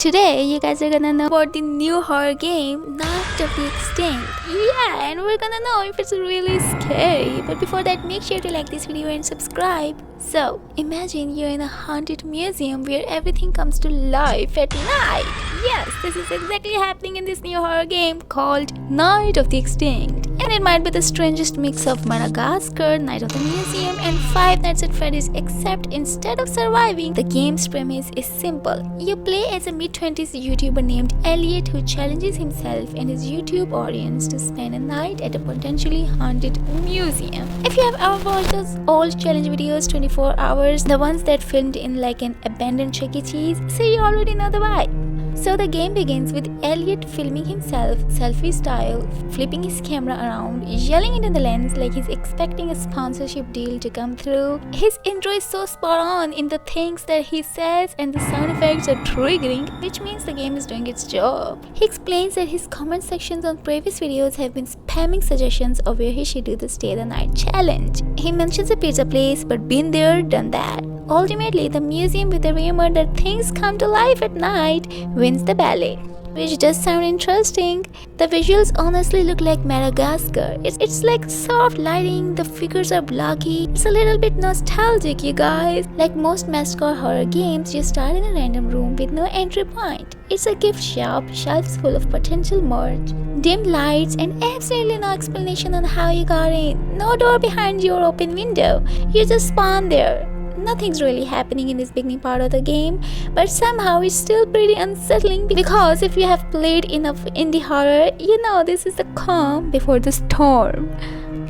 Today, you guys are gonna know about the new horror game, Night of the Extinct. Yeah, and we're gonna know if it's really scary. But before that, make sure to like this video and subscribe. So, imagine you're in a haunted museum where everything comes to life at night. Yes, this is exactly happening in this new horror game called Night of the Extinct. And it might be the strangest mix of Madagascar, Night of the Museum, and Five Nights at Freddy's, except instead of surviving, the game's premise is simple. You play as a mid-20s YouTuber named Elliot who challenges himself and his YouTube audience to spend a night at a potentially haunted museum. If you have ever watched those old challenge videos, 24 hours, the ones that filmed in like an abandoned Chuck E. Cheese, so you already know the vibe. So the game begins with Elliot filming himself, selfie style, flipping his camera around, yelling into the lens like he's expecting a sponsorship deal to come through. His intro is so spot on in the things that he says, and the sound effects are triggering, which means the game is doing its job. He explains that his comment sections on previous videos have been spamming suggestions of where he should do the Stay the Night challenge. He mentions a pizza place, but been there, done that. Ultimately, the museum, with the rumor that things come to life at night, wins the ballet, which does sound interesting. The visuals honestly look like Madagascar. It's like soft lighting, the figures are blocky. It's a little bit nostalgic, you guys. Like most mascot horror games, you start in a random room with no entry point. It's a gift shop, shelves full of potential merch, dim lights, and absolutely no explanation on how you got in. No door behind your open window. You just spawn there. Nothing's really happening in this beginning part of the game, but somehow it's still pretty unsettling because if you have played enough indie horror, you know this is the calm before the storm.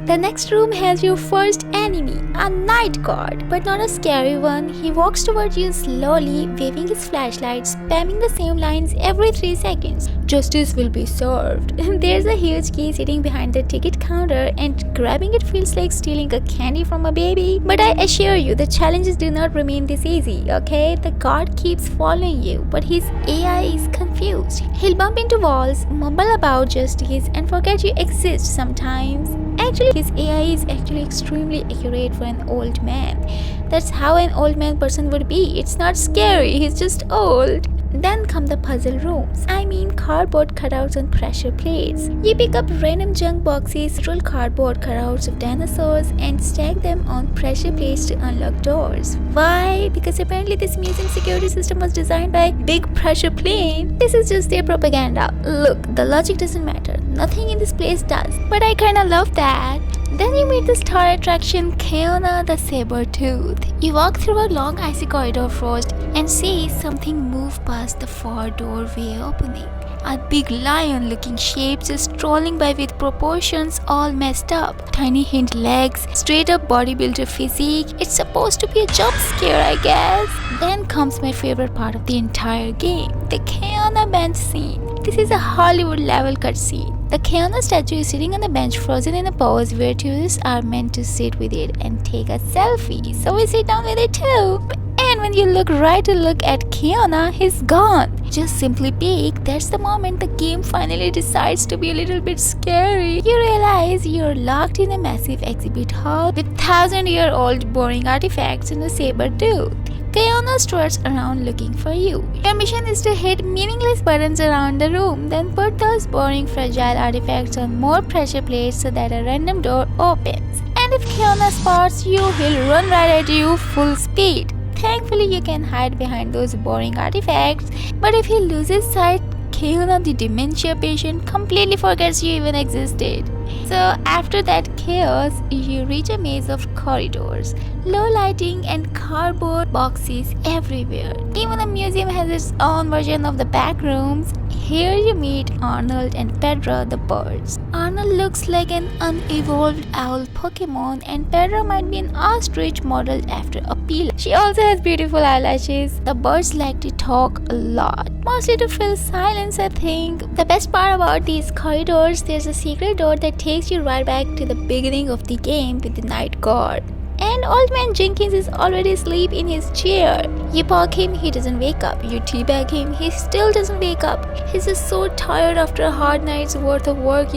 The next room has your first enemy, a night guard, but not a scary one. He walks towards you slowly, waving his flashlight, spamming the same lines every 3 seconds. Justice will be served. There's a huge key sitting behind the ticket counter, and grabbing it feels like stealing a candy from a baby. But I assure you, the challenges do not remain this easy, okay? The guard keeps following you, but his AI is confused. He'll bump into walls, mumble about justice, and forget you exist sometimes. Actually, his AI is actually extremely accurate for an old man. That's how an old man person would be. It's not scary, he's just old. Then come the puzzle rooms. I mean cardboard cutouts on pressure plates. You pick up random junk boxes, roll cardboard cutouts of dinosaurs, and stack them on pressure plates to unlock doors. Why? Because apparently this museum security system was designed by Big Pressure Plane. This is just their propaganda. Look, the logic doesn't matter. Nothing in this place does. But I kinda love that. Then you meet the star attraction Keona the Saber-Tooth. You walk through a long icy corridor first and see something move past the far doorway opening. A big lion-looking shape just strolling by with proportions all messed up. Tiny hind legs, straight-up bodybuilder physique. It's supposed to be a jump scare, I guess. Then comes my favorite part of the entire game, the Keona bench scene. This is a Hollywood-level cutscene. The Keona statue is sitting on the bench, frozen in a pose where tourists are meant to sit with it and take a selfie. So we sit down with it too. And when you look at Keona, he's gone. Just simply peek, that's the moment the game finally decides to be a little bit scary. You realize you're locked in a massive exhibit hall with 1,000-year-old boring artifacts and a saber-tooth. Keona struts around looking for you. Your mission is to hit meaningless buttons around the room, then put those boring fragile artifacts on more pressure plates so that a random door opens. And if Keona spots you, he'll run right at you full speed. Thankfully, you can hide behind those boring artifacts, but if he loses sight, Keona the dementia patient completely forgets you even existed. So after that chaos, you reach a maze of corridors, low lighting and cardboard boxes everywhere. Even the museum has its own version of the back rooms. Here you meet Arnold and Pedro the birds. Arnold looks like an unevolved owl Pokemon, and Pedro might be an ostrich modeled after a pila. She also has beautiful eyelashes. The birds like to talk a lot, mostly to fill silence, I think. The best part about these corridors, there's a secret door that takes you right back to the beginning of the game with the night guard. And old man Jenkins is already asleep in his chair. You poke him, he doesn't wake up. You teabag him, he still doesn't wake up. He's just so tired after a hard night's worth of work,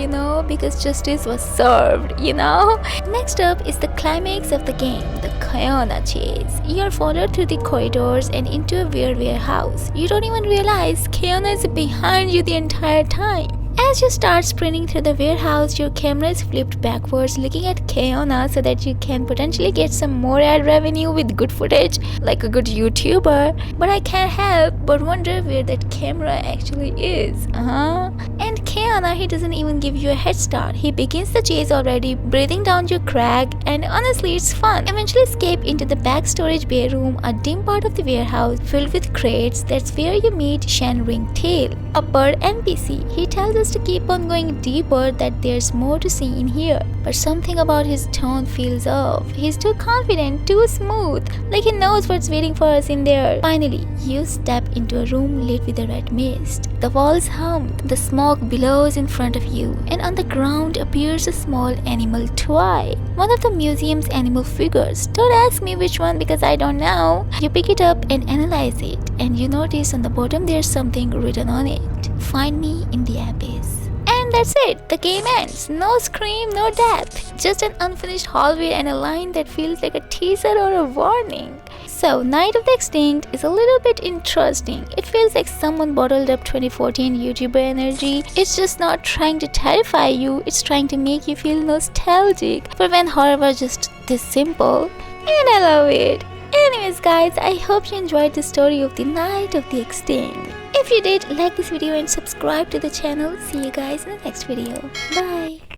because justice was served, Next up is the climax of the game, the Kiona chase. You're followed through the corridors and into a weird warehouse. You don't even realize Kiona is behind you the entire time. As you start sprinting through the warehouse, your camera is flipped backwards looking at Kiona so that you can potentially get some more ad revenue with good footage like a good YouTuber. But I can't help but wonder where that camera actually is. And Kiona, he doesn't even give you a head start. He begins the chase already, breathing down your crack, and honestly it's fun. Eventually escape into the back storage bay room, a dim part of the warehouse filled with crates. That's where you meet Shen Ringtail, a bird NPC. He tells us to keep on going deeper, that there's more to see in here. But something about his tone feels off. He's too confident, too smooth, like he knows what's waiting for us in there. Finally, you step into a room lit with a red mist. The walls hum, the smoke billows in front of you, and on the ground appears a small animal toy. One of the museum's animal figures. Don't ask me which one because I don't know. You pick it up and analyze it, and you notice on the bottom there's something written on it. Find me in the abyss. And that's it. The game ends. No scream, no death. Just an unfinished hallway and a line that feels like a teaser or a warning. So, Night of the Extinct is a little bit interesting. It feels like someone bottled up 2014 YouTuber energy. It's just not trying to terrify you, it's trying to make you feel nostalgic for when horror was just this simple. And I love it. Anyways guys, I hope you enjoyed the story of the Night of the Extinct. If you did, like this video and subscribe to the channel. See you guys in the next video. Bye.